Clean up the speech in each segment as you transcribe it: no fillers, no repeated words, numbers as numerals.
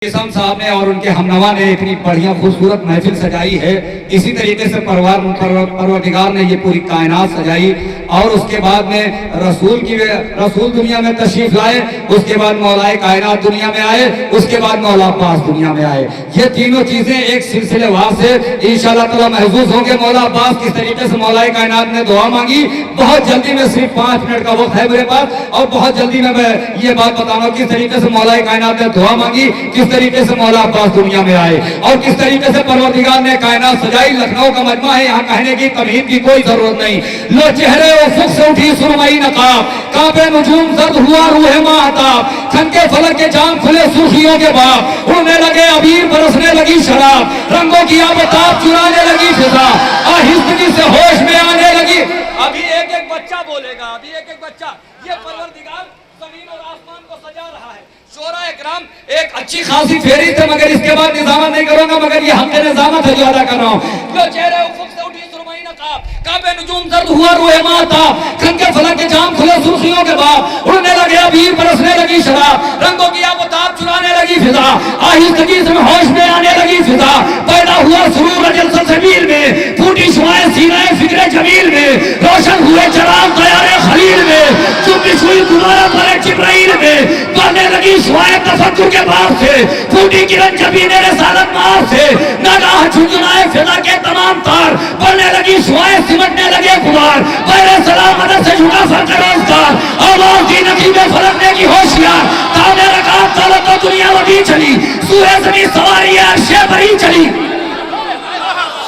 इमाम साहब ने और उनके हमनवा ने इतनी बढ़िया खूबसूरत महफिल सजाई है। इसी तरीके से परवरदिगार ने ये पूरी कायनात सजाई और उसके बाद में रसूल दुनिया में तशरीफ लाए, उसके बाद मौलाए कायनात दुनिया में आए, उसके बाद मौला अब्बास दुनिया में आए। ये तीनों चीजें एक सिलसिलेवार से इंशाअल्लाह ताला महसूस होंगे। मौला अब्बास किस तरीके से मौलाए कायनात ने दुआ मांगी, बहुत जल्दी में सिर्फ 5 मिनट का वक्त है मेरे पास और बहुत जल्दी में मैं ये बात बता रहा हूँ किस तरीके से मौलाए कायनात ने दुआ मांगी, किस तरीके से मौला अब्बास दुनिया में आए और किस तरीके से परवरदिगार ने कायनात सजाई। लखनऊ का मजमा है, यहाँ कहने की तमहीद की कोई जरूरत नहीं। लो चेहरे उफुक से उठी सुरमई नकाब, कांपे नुजूम जर्द हुआ रूह माहताब, खनके फलक के जाम खुले सुर्खियों के बाप, उड़ने लगे अबीर बरसने लगी शराब, रंगों की आबताब चुराने लगी फिजा, आहिस्तगी से होश में आने लगी। अभी एक एक बच्चा बोलेगा, अभी एक एक बच्चा। ये परवरदिगार जमीन और आसमान को सजा रहा है। शोरा इकराम एक अच्छी खासी फेरी थे, मगर इसके बाद निजामत नहीं करूंगा, मगर ये हक निजामत है जो अदा कर रहा हूँ। लो चेहरे उफुक से उठी सुरमई नकाब, काबे नुजूम जर्द हुआ रूह माहताब, खनके फलक के जाम खुले सुर्खियों के बाप, उड़ने लगे अबीर बरसने लगी शराब, रंगों की आबताब चुराने लगी फिजा, आहिस्तगी से होश में आने लगी फिजा, पैदा हुआ सुरूर अजल सलसबील में, फूटी शुआएं सीनाए फिक्रे जमील में, रोशन हुए चराग तैयारे खलील में, चुपी हुई गुबारा परे जिब्राइल में, बढ़ने लगी शुआएं तफक्कुर के बाप से, फूटी किरण जबीने रिसालत मार से, नगाह झुंझुनाए फिजा के तमाम तार, बढ़ने लगी शुआएं सिमटने लगे गुबार, पैरे सलाम मदद से झुका फर्क रोजगार, आवाज दी नकीबे फलकने की होशियार, ताने रखा तलब तो दुनिया लगी चली, सूहे जमीन सवारी अर्शे भरी चली।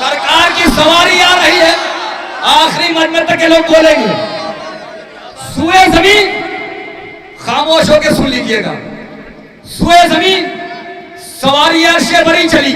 सरकार की सवारी आ रही है, आखिरी मजमे तक के लोग बोलेंगे। सूहे जमीन खामोश होकर सुन लीजिएगा। सूहे जमीन सवारी अर्शे भरी चली,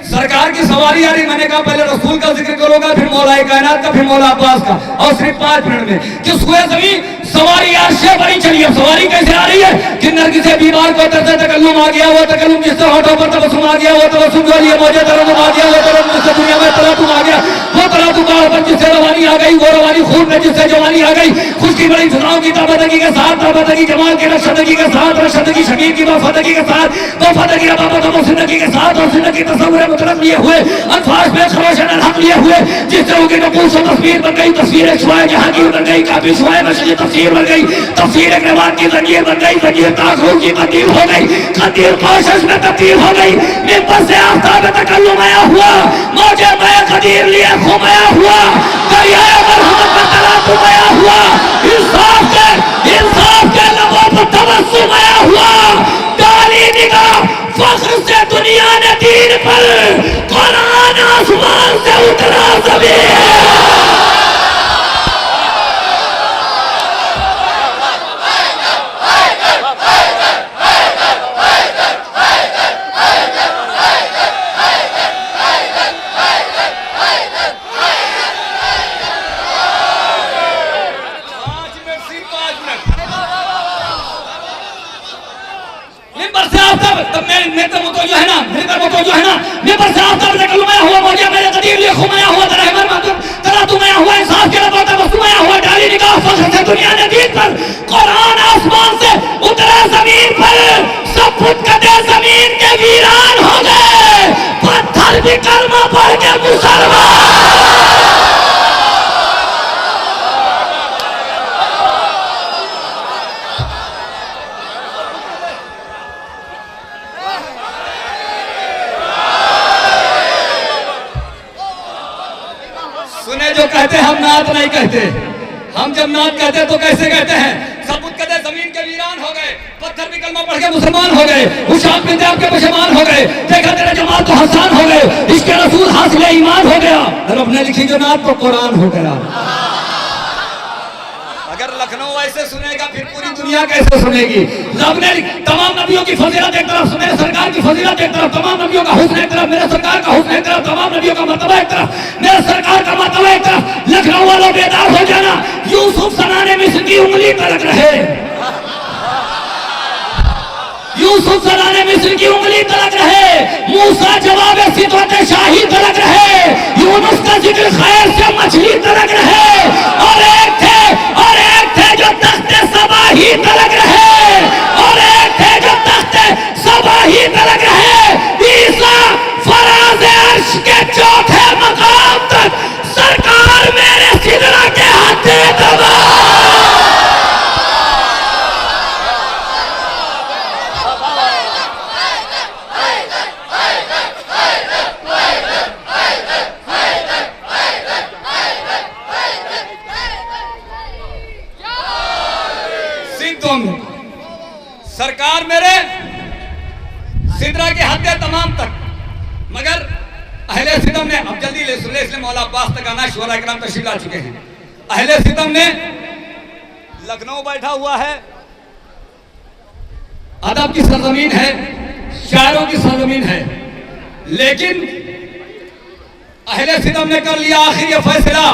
सरकार की सवारी आ रही। मैंने कहा पहले रसूल का जिक्र करूंगा, फिर मौलाए कायनात का, फिर मौला अब्बास का, और सिर्फ 5 मिनट में कि सूहे जमीन सवारी अर्शे भरी चली। अब सवारी कैसे आ रही है कि नरगिस से बीमार को तरसे तकल्लुम आ गया, वो तकल्लुम जिससे होठों पर तबस्सुम आ गया, वो तबस्सुम जो लिए मौजे तरन्नुम आ गया, वो तरन्नुम जिससे दुनिया में तलातुम आ गया, वो तलातुम पर जिससे रवानी आ गई, वो रवानी खून में जिससे जवानी आ गई, खुशकी बड़ी फिजाओं की ताबदगी के साथ, ताबदगी जमाल की रशदगी के साथ, रशदगी शकीर की वफादगी के साथ, वफादगी रबाबत और जिंदगी के साथ, और जिंदगी तसव्वुर मुतलक लिए हुए, अल्फाज में खरोशन अलहक लिए हुए, जिससे उनकी नकूस और तस्वीर बन गई, तस्वीर एक शुआए जहां की बन गई, काफी शुआए में से तफसीर बन गई, तफसीर एक नवाज की जंजीर बन गई, जंजीर ताकरूर की कदीर हो गई, कदीर कोशिश में तब्दील हो गई, मिंबर से आफ्ताब तकल्लुम आया हुआ, मौजे में कदीर लिए घुमाया हुआ, दरियाए मरहमत में तलातुम आया हुआ, इंसाफ के लबों पर तबस्सुम आया हुआ, डाली निगाह फख्र से दुनिया ने दीन पर, कुरान आसमान से उतरा ज़मीन। दुनिया ने दीन पर, कुरान आसमान से उतरा जमीन पर, सब फुटकते जमीन के वीरान हो गए, पत्थर भी कलमा पढ़ के मुसलमान। सुने जो कहते हम नात नहीं कहते, हम जब नात कहते तो कैसे कहते हैं? सबूत कहते जमीन के वीरान हो गए, पत्थर भी कलमा पढ़ के मुसलमान हो गए, हुशाम बिन जाब के पशेमान हो गए, देखा तेरे जमात तो हसान हो गए, इसके रसूल हासिल ईमान हो गया, रब ने लिखी जो नात तो कुरान हो गया। अगर लखनऊ ऐसे सुनेगा फिर पूरी दुनिया कैसे सुनेगी? रब ने तमाम नबियों की फजीलत एक तरफ, मेरे सरकार की फजीलत एक तरफ, तमाम नबियों का हुस्न एक तरफ, मेरे सरकार का हुस्न एक तरफ, तमाम नबियों का मर्तबा एक तरफ, मेरे सरकार का मर्तबा एक तरफ। लखनऊ वालों बेदार हो जाना, यूसुफ सनाने मिस्र की उंगली तलक रहे, यूसुफ सनाने मिस्र की उंगली तलक रहे, मूसा जवाब सिदरत शाही तलक रहे, यूनुस का जिक्र खैर से मछली तलक रहे, और एक थे जो तख्ते सबा ही तलक रहे, और एक थे जो तख्ते सबा ही तलक रहे। सिदरा के हत्या तमाम तक, मगर अहले सितम ने, अब जल्दी ले सुन ले, इसलिए मौला अब्बास तक आना, शोरा कराम तशरीफ ला चुके हैं। अहले सितम ने लखनऊ बैठा हुआ है, अदब की सरजमीन है, शायरों की सरजमीन है, लेकिन अहले सितम ने कर लिया आखिर ये फैसला,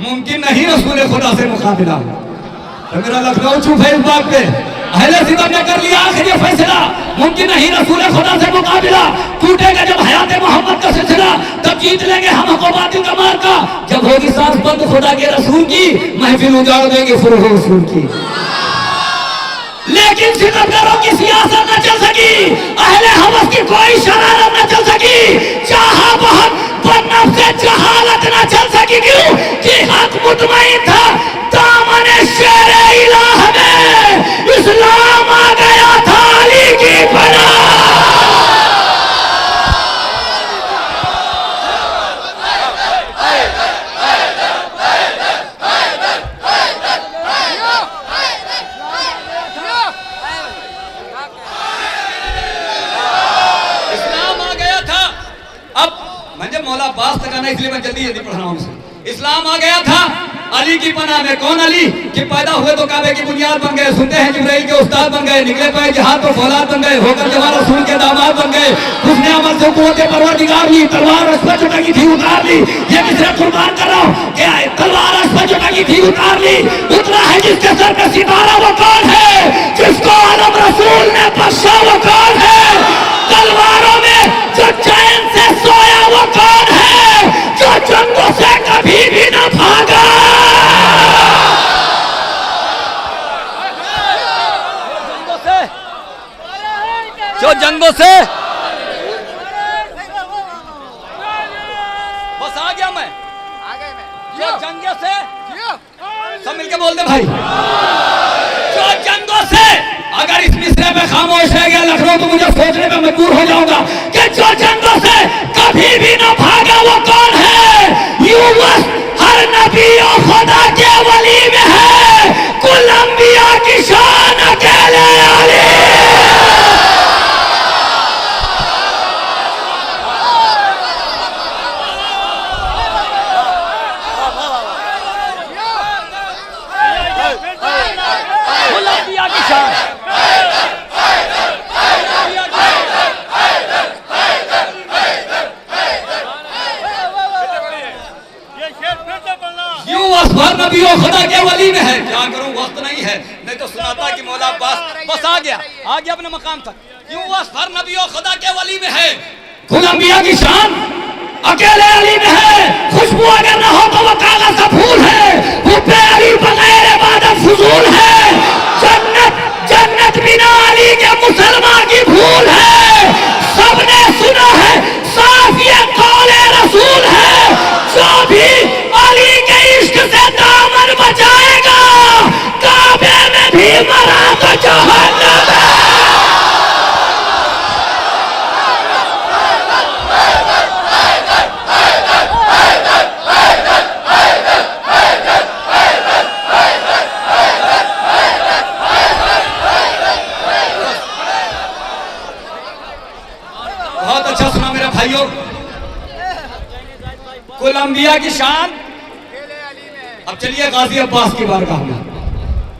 मुमकिन नहीं रसूल खुदा से मुकाबला। तो मेरा लखनऊ चुप है इस बात पे। अहले सितम ने कर लिया आखिर ये फैसला, मुमकिन नहीं रसूल खुदा से मुकाबला। टूटेगा जब हयात मोहम्मद का सिलसिला, तब जीत लेंगे हम को बातिल का मार्का। जब होगी सांस बंद खुदा के रसूल की, महफिल उजाड़ देंगे फुरूह रसूल की। लेकिन सितमगरों की सियासत न चल सकी, अहले हवस की कोई शरारत न चल सकी, चाहा बहुत बनब से जहालत न चल सकी। क्यों कि हक मुतमईन था दामन शेरे इलाह में, इस्लाम आ गया था अली की पनाह। मौला अब्बास तक आना, इसलिए मैं जल्दी जल्दी पढ़ रहा हूँ। इस्लाम आ गया था अली की पनाह में। कौन अली कि पैदा हुए तो काबे की बुनियाद बन गए, सुनते हैं जिब्राइल के उस्ताद बन गए, निकले पाए जहाद तो फौलाद बन गए, होकर जवान रसूल के दामाद बन गए। उसने अमल से कुव्वत परवरदिगार ली, तलवार रस पर चुटकी थी उतार ली। ये किसने कुर्बान कर रहा हूँ, क्या तलवार रस पर चुटकी थी उतार ली। उतरा है जिसके सर पे सितारा, वो कौन है जिसको आलम रसूल ने बख्शा, वो कौन है। तलवारों में जो चैन से सोया, वो कौन है जो जंगों से कभी भी न भागा। जो जंगों से बस आ गया मैं, जो जंगों से सब मिलके बोल दे भाई, जो जंगों से। अगर इस मिसरे पे खामोश रह गया लखनऊ तो मुझे सोचने पे मजबूर हो जाऊंगा कि जो जंगों से कभी भी न भागा, वो कौन है। यूं हर नबी और खुदा के वली में है, कुल अंबिया की शान अकेले अली। नबी और खुदा के वली में है। क्या करूं, वक्त नहीं है, नहीं तो सुनाता कि मौला अब्बास बस आ गया अपने मकाम तक। क्यों वस्फर नबी और खुदा के वली में है, कुल अंबिया की शान अकेले अली में है। खुशबू अगर न हो तो वो कागज का फूल है, वो अली बगैर इबादत फजूल है। जन्नत जन्नत बिना अली के मुसलमान की भूल है। सबने सुना है साफ ये कौले रसूल है, जो भी अली के इश्क से दामन बचाएगा, काबे में भी मरा तो जहन्नम है। बहुत अच्छा सुना मेरे भाइयों। कुल अंबिया की शान। अब चलिए गाजी अब्बास की बारगाह में।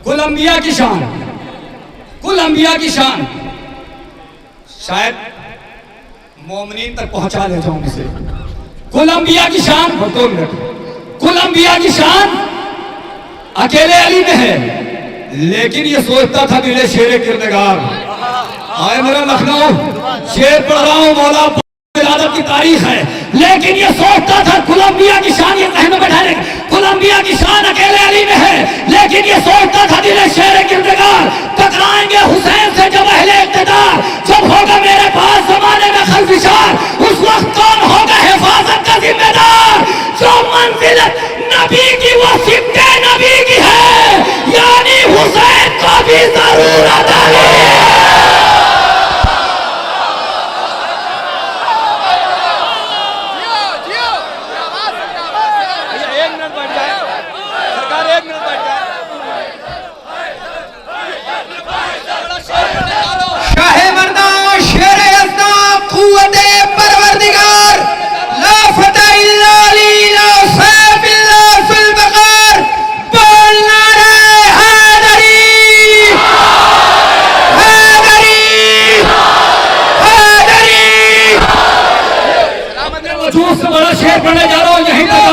कुल अंबिया की शान, कुल अंबिया की शान। शायद मोमिनीन तक पहुंचा लेता हूं इसे। कुल अंबिया की शान, 2 मिनट। कुल अंबिया की शान अकेले अली में है, लेकिन ये सोचता था दिले शेरे किरदगार। आए मेरा लखनऊ शेर पढ़ रहा हूं, मौला विलादत की तारीख है, लेकिन ये सोचता था कुल अंबिया की शान, ये कहने बैठाने कुल अंबिया की शान अकेले अली में है, लेकिन ये सोचता था दिले शेर किरदगार। टकराएंगे हुसैन से जब अहले इक़्तिदार, जब होगा मेरे पास जमाने में खलफिशार, उस वक्त कौन होगा हिफाजत का जिम्मेदार। जो मंजिलत नबी की वो सिक्के नबी की है, यानी हुसैन को भी जरूरत है। शाहे मर्दा शेरे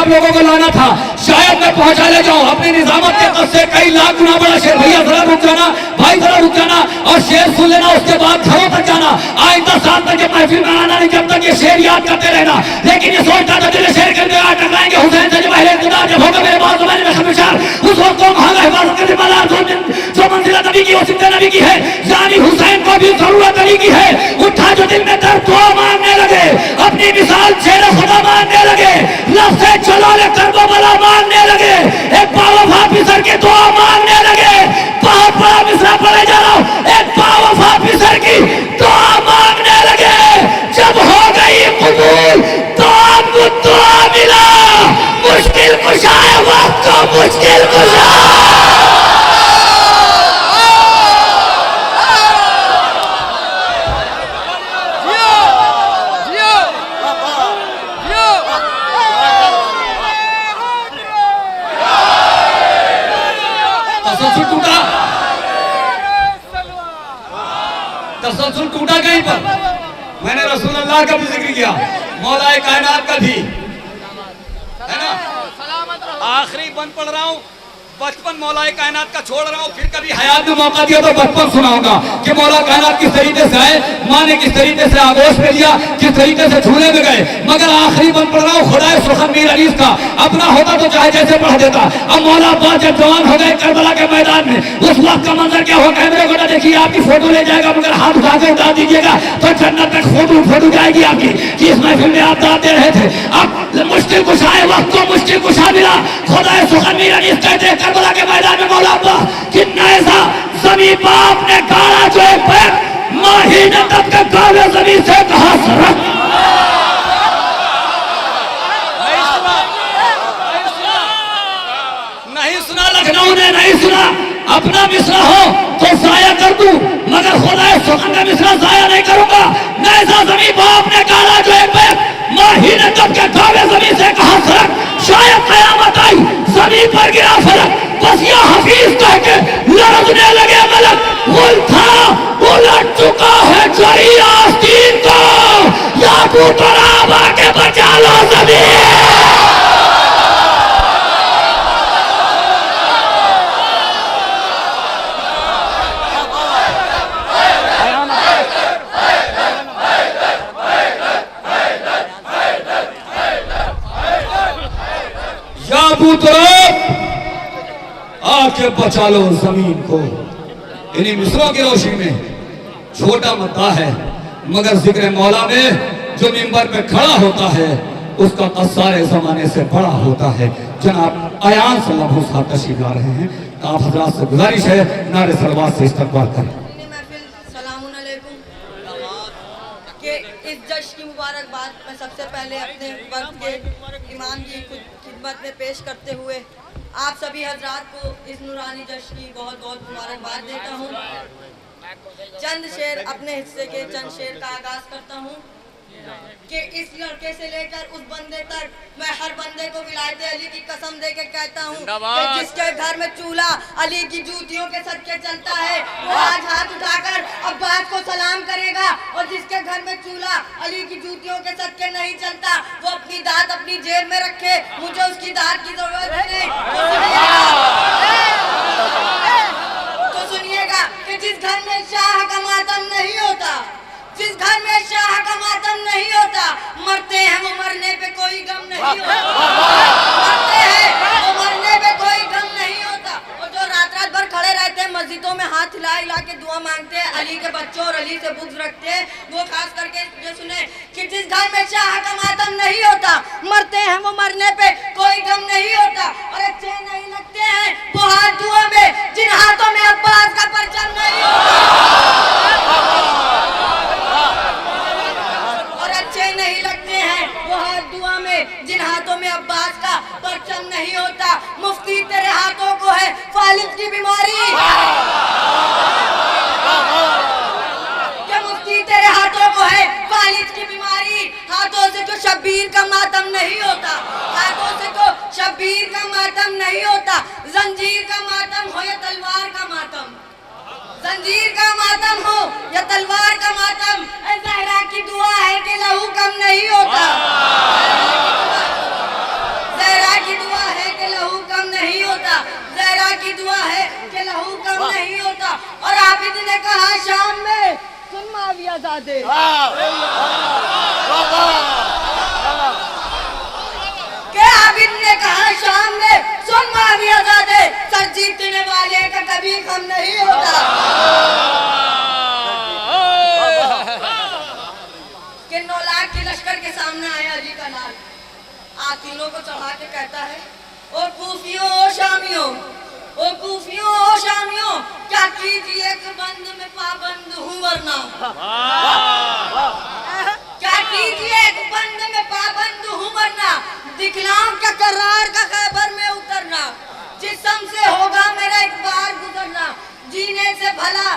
आप लोगों को लाना था, शायद मैं पहुंचा ले जाऊं अपनी निजामत के कद से कई लाख गुना बड़ा शेर। भैया जरा रुक जाना, भाई जरा रुक जाना और शेर सुन लेना, उसके बाद घरों तक जाना। आइंदा साल तक ये महफिल में आना नहीं, जब तक ये शेर याद करते रहना। लेकिन ये सोचता था दिल शेर करके टकराएंगे हुसैन से, जब पहले इक़्तिदार जब होगा मेरे बाद जमाने में खबरचार, उस वक्त को महंगा हिफाजत करने वाला जो मंजिला नबी की, वो सिद्दे नबी की है, यानी हुसैन को भी जरूरत अली की है। उठा जो दिल में दर्द दुआ मांगने लगे, अपनी मिसाल शेर खुदा मांगने लगे, लफ्ज़ से चलो ले करबला मांगने लगे, एक बावफा ऑफिसर की दुआ मांगने लगे। बहुत बड़ा मिसरा पढ़े जा रहा हूं, एक बावफा ऑफिसर की दुआ मांगने लगे। जब हो गई कबूल तो आपको दुआ मिला, मुश्किल कुशा है वक्त को मुश्किल कुशा। तसलसल टूटा कहीं पर, मैंने रसूल अल्लाह का भी जिक्र किया, मौला कायनात का भी, है ना। आखिरी बंद पढ़ रहा हूँ, बचपन मौला कायनात का छोड़ रहा हूँ, फिर कभी हयात में मौका दिया तो बचपन सुनाऊंगा कि मौला कायनात किस तरीके से आए, माँ ने किस तरीके से आगोश में लिया, किस तरीके से झूले में गए। मगर आखिरी बंद पढ़ रहा हूँ खुदाए सुखन मीर अलीस का, अपना होता तो चाहे जैसे पढ़ देता। अब मौला अब्बास जब जवान हो गए करबला के मैदान में, उस वक्त का मंजर क्या हो, कैमरे को ना देखिए, आपकी फोटो ले जाएगा, मगर हाथ उठा के उतार दीजिएगा तो जन्नत तक फोटो जाएगी आपकी, कि इस महफिल में आप दाते रहे थे। अब मुश्किल कुशा है वक्त को मुश्किल कुशा मिला, खुदाए सुखन मीर अलीस कहते हैं करबला के मैदान में मौला अब्बास कितना ऐसा जमीन बाप ने गाड़ा जो एक पैर माही ने तब के गाले जमीन से कहा सरक। नहीं सुना लखनऊ ने, नहीं सुना। अपना मिसरा हो तो जाया कर दूं, मगर खुदा सुखन का मिसरा जाया नहीं करूंगा। ऐसा जमीन बाप ने गाड़ा जो एक पैर माही ने तब के गाले जमीन से कहा सरक। शायद कयामत आई जमीन पर गिरा फलक, बस या हफीज कह के लड़ने लगे मलक। गुल था उलट चुका है जरी आस्तीन को, या टूटराब आके बचा लो जमीन। या टूटराब आके बचा लो जमीन को। इन्हीं मिसरों की रोशनी में छोटा मुद्दा है, मगर जिक्र मौला में जो मिंबर पे खड़ा होता है उसका कद सारे जमाने से बड़ा होता है। जनाब अयान सल्लल्लाहु अलैहि वसल्लम तशरीफ ला रहे हैं, तो आप हजरात से गुजारिश है नारे सलवात से इस्तकबाल करें। इस जश्न की मुबारकबाद मैं सबसे पहले अपने वक्त के इमाम की खिदमत में पेश करते हुए आप सभी हजरात को इस नूरानी जश्न की बहुत बहुत मुबारकबाद देता हूँ। चंद शेर अपने हिस्से के चंद शेर का आगाज करता हूँ कि इस लड़के से लेकर उस बंदे तक मैं हर बंदे को विलायत अली की कसम दे के कहता हूँ कि जिसके घर में चूल्हा अली की जूतियों के सदके चलता है वो आज हाथ उठाकर अब्बास को सलाम करेगा, और जिसके घर में चूल्हा अली की जूतियों के सदके नहीं चलता वो अपनी दात अपनी जेब में रखे, मुझे उसकी दात की जरूरत नहीं। तो सुनिएगा कि जिस घर में शाह का मातम नहीं होता, जिस घर में शाह का मातम नहीं होता, मरते हैं वो मरने पे कोई गम नहीं होता, मरते हैं वो मरने पे कोई गम नहीं होता। और जो रात रात भर खड़े रहते हैं मस्जिदों में हाथ हिला हिला के दुआ मांगते हैं, अली के बच्चों और अली से बुग़्ज़ रखते हैं, वो खास करके जो सुने कि जिस घर में शाह का मातम नहीं होता, मरते हैं वो मरने पे कोई गम नहीं होता। और अच्छे नहीं लगते हैं वो हाथ दुआ में जिन हाथों में अब्बास का परचम नहीं होता, नहीं लगते हैं वो हाथ दुआ में जिन हाथों में अब्बास का परचम नहीं होता। मुफ्ती तेरे हाथों को है फालिज की बीमारी, क्या मुफ्ती तेरे हाथों को है फालिज की बीमारी। हाथों से तो शब्बीर का मातम नहीं होता, हाथों से तो शब्बीर का मातम नहीं होता। जंजीर का मातम हो या तलवार का मातम, जंजीर का मातम हो या तलवार का मातम, ज़हरा की दुआ है कि लहू कम नहीं होता, ज़हरा शाम में सुन मावियाजादे, के आबिद ने कहा शाम में सुन मावियाजादे, सर जीतने वाले का कभी कम नहीं होता। कि 9 लाख के लश्कर के सामने आया अली का लाल, तीनों को चढ़ा के कहता है, ओ कूफियों ओ शामियों, ओ कूफियों ओ शामियों, क्या कीजिए कि बंद में पाबंद हूँ वरना, क्या कीजिए कि बंद में पाबंद हूँ वरना, दिखलाऊं क्या करार का खैबर में उतरना, जिस्म से होगा मेरा एक बार गुजरना, जीने से भला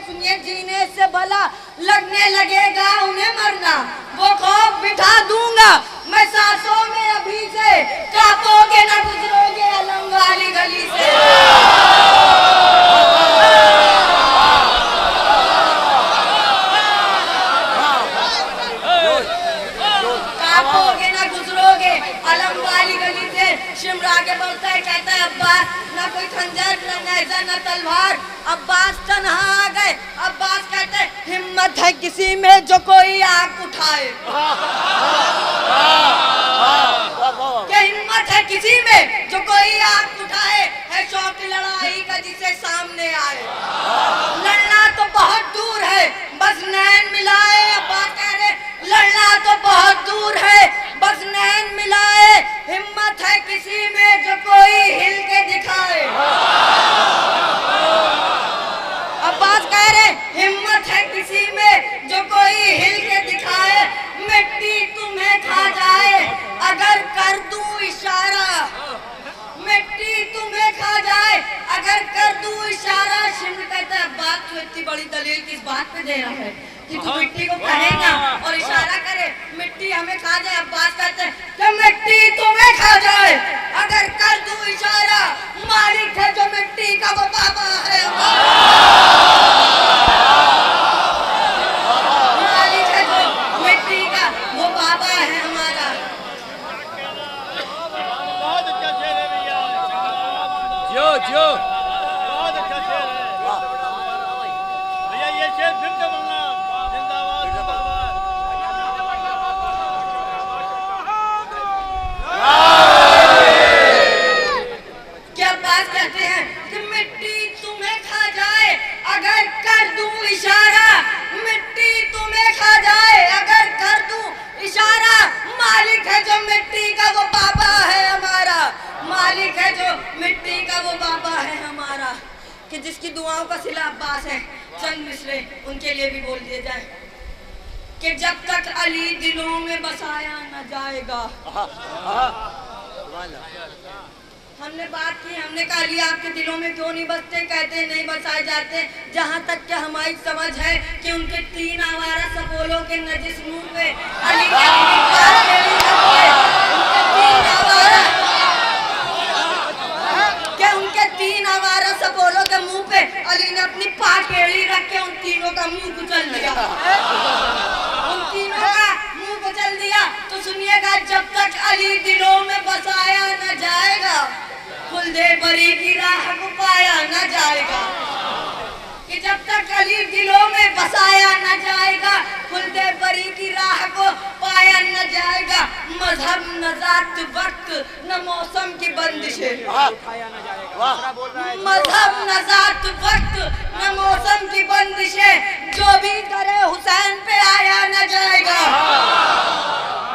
सुनिए, जीने से भला लगने लगेगा उन्हें मरना, वो खौफ बिठा दूंगा मैं सांसों में अभी से, कांपोगे न गुजरोगे अलम वाली गली से। कांपोगे न गुजरोगे अलम वाली गली से। शिमरा आगे बढ़ता है, कहता है अब्बास ना कोई खंजर न नेज़ा न तलवार, अब्बास तन्हा आ गए। अब्बास कहते हैं हिम्मत है किसी में जो कोई आग उठाए, क्या हिम्मत है किसी में जो कोई आग उठाए, है शौक लड़ाई का जिसे सामने आए, लड़ना तो बहुत दूर है बस नैन मिलाए। अब्बास कह रहे लड़ना तो बहुत दूर है बस नैन मिलाए, हिम्मत है किसी में जो कोई हिल के दिखाए। अब्बास कह रहे हिम्मत है किसी में जो कोई हिल के दिखाए, मिट्टी तुम्हें खा जाए अगर कर दूं इशारा, मिट्टी तुम्हें खा जाए अगर कर दूं इशारा। शिमर कहता है अब्बास तू इतनी बड़ी दलील किस बात पे दे रहा है कि तू मिट्टी को कहेगा और इशारा करे मिट्टी हमें खा जाए। अब्बास कहते हैं कि मिट्टी तुम्हें खा जाए अगर कर दूं इशारा, मालिक है जो मिट्टी का वो बाबा है, मालिक है जो मिट्टी का वो बाबा है हमारा। बहुत अच्छा शेर है भैया, जो बहुत अच्छा शेर है भैया, ये शेर फिर से बोलना, जिंदाबाद जिंदाबाद। क्या बात कहते हैं कि मिट्टी तुम्हें खा जाए अगर कर दूं इशारा, मिट्टी तुम्हें खा जाए अगर कर दूं इशारा, मालिक है जो मिट्टी का वो बाबा है हमारा, मालिक है जो मिट्टी का वो बाबा है हमारा। कि जिसकी दुआओं का सिला अब्बास है, चंद मिसरे उनके लिए भी बोल दिए जाए कि जब तक अली दिलों में बसाया न जाएगा। हमने बात की, हमने कहा अली आपके दिलों में क्यों नहीं बसते, कहते नहीं बसाए जाते। जहाँ तक क्या हमारी समझ है कि उनके 3 आवारा सपोलों के नजिस मुंह पे अली के उनके 3 आवारा सपोलों के मुंह पे अली ने अपनी पाकेड़ी रख के उन तीनों का मुंह कुचल दिया, उन तीनों का मुंह कुचल दिया। तो सुनिएगा, जब तक अली दिलों में बसाया न जाएगा, खुलदे बरी की राह को पाया न जाएगा। कि जब तक अली दिलों में बसाया न जाएगा, खुलदे बरी की राह को पाया न जाएगा। मजहब न जात वक्त न मौसम की बंदिशें, मजहब न जात वक्त न मौसम की बंदिशें, जो भी दरे हुसैन पे आया न जाएगा,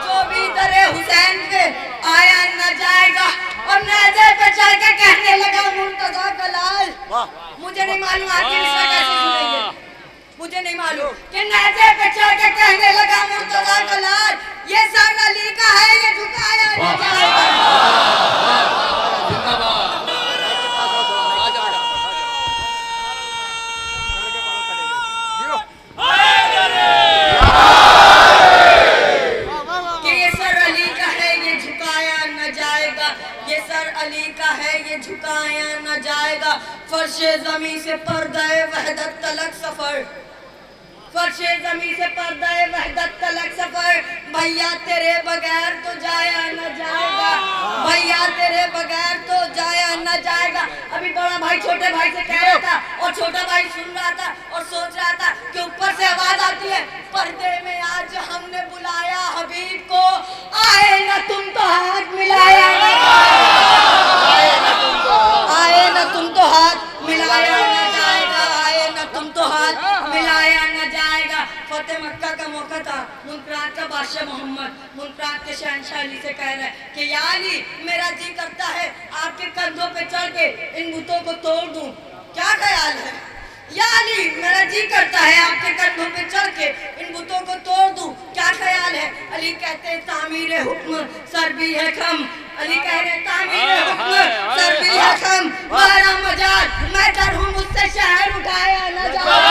जो भी दरे हुसैन पे आया न जाएगा। और नेज़े पे चढ़ के कहने लगा मुर्तजा का लाल, मुझे नहीं मालूम आगे इसका कैसे सुनेंगे, मुझे नहीं मालूम कि नेज़े पे चढ़ के कहने लगा मुर्तजा का लाल, ये सर अली का है ये झुकाया न जाएगा। झुकाया न जाएगा। फर्शे ज़मीं से पर्दे वहदत तलक सफर, फर्शे ज़मीं से पर्दे वहदत तलक सफर, भैया तेरे बगैर तो जाया न जाएगा, भैया तेरे बगैर तो जाया न जाएगा। अभी बड़ा भाई छोटे भाई से कह रहा था और और छोटा भाई सुन रहा था और सोच रहा था कि ऊपर से आवाज आती है, पर्दे में आज हमने बुलाया हबीब को, आए ना तुम तो हाथ मिलाया, आए ना तुम तो हाथ मिलाया न जाएगा, आए ना तुम तो हाथ मिलाया न जाएगा। फतेह मक्का का मौका था, मुल्क का बादशाह मोहम्मद मुल्क के शहंशाह अली से कह रहे हैं कि या अली, मेरा जी करता है आपके कंधों पे चढ़ के इन बुतों को तोड़ दूं, क्या ख्याल है? या अली, मेरा जी करता है आपके कंधों पे चढ़ के इन बुतों को तोड़ दूं, क्या ख्याल है? अली कहते हैं तामीर हुक्म सर भी है कम, अली कह रहे तामीर हुक्म सर भी है कम, मारा मजाज मैं डर हूं मुझसे शहर उठाया न जाएगा,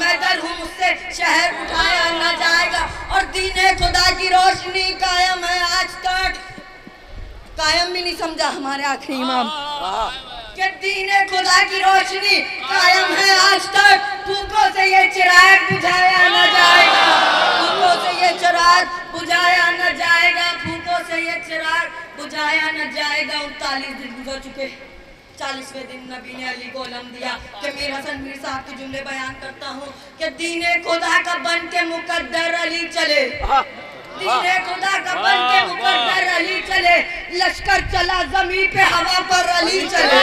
मैं डर हूं मुझसे शहर उठाया न जाएगा। और दीने खुदा की रोशनी कायम है आज तक, कायम भी नहीं समझा हमारे आखिरी इमाम कि दीने खुदा की रोशनी कायम है आज तक, फूकों से ये चिराग बुझाया न जाएगा, फूकों से ये चिराग बुझाया न जाएगा, फूकों से ये चिराग बुझाया न जाएगा। 39 दिन गुजर चुके, 40वें दिन नबी ने अली को अलम दिया कि मीर हसन मीर साहब के जुमले बयान करता हूँ कि दीने खुदा का बन के मुकद्दर अली चले, दीने खुदा का बन के मुकद्दर अली चले, लश्कर चला जमीन पे हवा पर अली चले,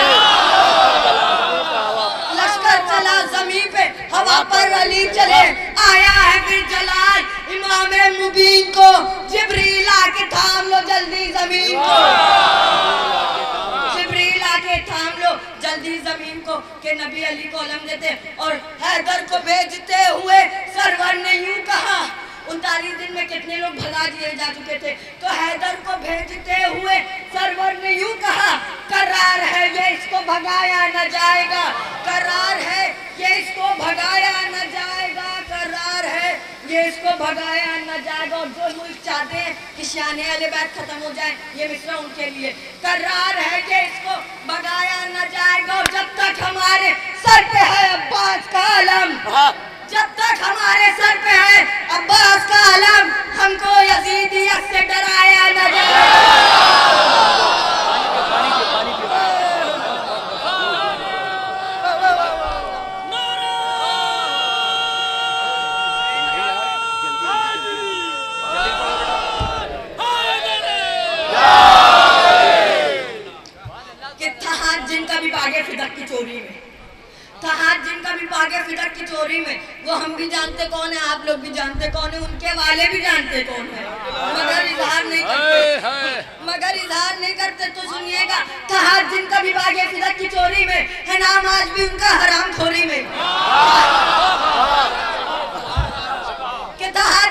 लश्कर चला जमीन पे हवा पर अली चले, आया है फिर जलाल इमाम मुबीन को, जिब्रील आके थाम लो जल्दी जमीन को, जिब्रील आके थाम लो जल्दी जमीन को, के नबी अली को अलम देते और हैदर को भेजते हुए सरवर ने यूं कहा, 39 दिन में कितने लोग भगा दिए जा चुके थे, तो हैदर को भेजते हुए सरवर ने यूं कहा, करार है ये इसको भगाया न जाएगा, करार है ये इसको भगाया न जाएगा, करार है ये इसको भगाया न जाएगा। और जो मुल्क चाहते हैं कि शान अहले बैत खत्म हो जाए, ये मिसरा उनके लिए, करार है कि इसको भगाया न जाएगा। और जब तक हमारे सर पे है अब्बास का अलम, जब तक हमारे सर पे है अब्बास का अलम, हमको यजीदियत से डराया न जाए। जिनका भी बागे फिदक की चोरी में था, जिनका भी बागे फिदक की चोरी में, वो हम भी जानते कौन है, आप लोग भी जानते कौन है, उनके वाले भी जानते कौन है, मगर इजहार नहीं करते, मगर इजहार नहीं करते। तो सुनिएगा, था जिनका भी बागे फिदक की चोरी में है नाम आज भी उनका हराम खोरी में,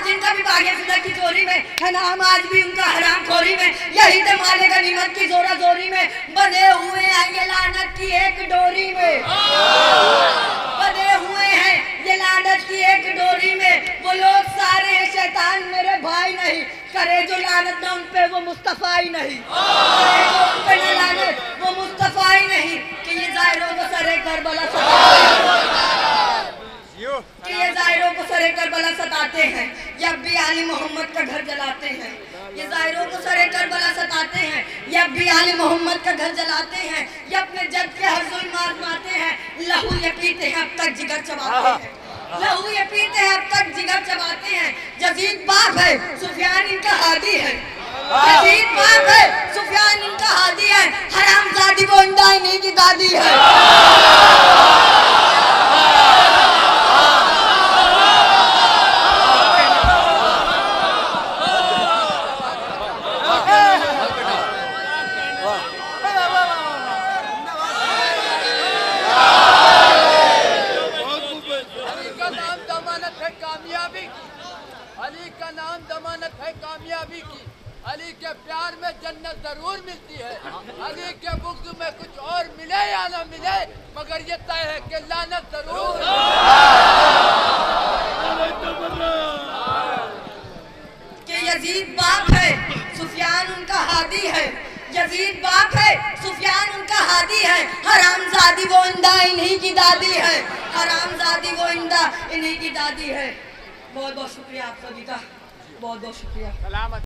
जिनका भी बागे फिदक की चोरी में है नाम आज भी उनका हराम खोरी में, यही तो माले गनीमत की जोरा जोरी में बंधे हुए हैं ये लानत की एक डोरी में, बंधे हुए हैं ये लानत की एक डोरी में, वो लोग सारे हैं शैतान मेरे भाई नहीं, करे जो लानत ना उन पे वो मुस्तफा ही नहीं, करे जो उन पे न लानत वो मुस्तफा ही नहीं, कि ये जाहिरों को सरे करबला कि ये जाहिरों को सरे करबला सताते हैं, ये अब भी आली मोहम्मद का घर जलाते हैं, ये जाहिरों को सरे करबला सताते हैं, ये अब भी आली मोहम्मद का घर जलाते हैं, ये अपने जद के हर जुल्म आजमाते हैं, लहू ये पीते हैं अब तक जिगर चबाते हैं, लहू ये पीते हैं अब तक जिगर चबाते हैं। यजीद बाप है सुफियान इनका हादी है, यजीद बाप है सुफियान इनका हादी है, हरामजादी वो इंदा इन्हीं की दादी है। अली का नाम जमानत है कामयाबी की, अली के प्यार में जन्नत जरूर मिलती है, अली के बुग़्ज़ में कुछ और मिले या ना मिले, मगर ये तय है कि लानत जरूर। कि यजीद बाप है सुफियान उनका हादी है, यजीद बाप है सुफियान उनका हादी है, हरामजादी वो इंदा इन्हीं की दादी है, हरामजादी वो इंदा इन्हीं की दादी है। बहुत बहुत शुक्रिया आप सभी का, बहुत बहुत शुक्रिया।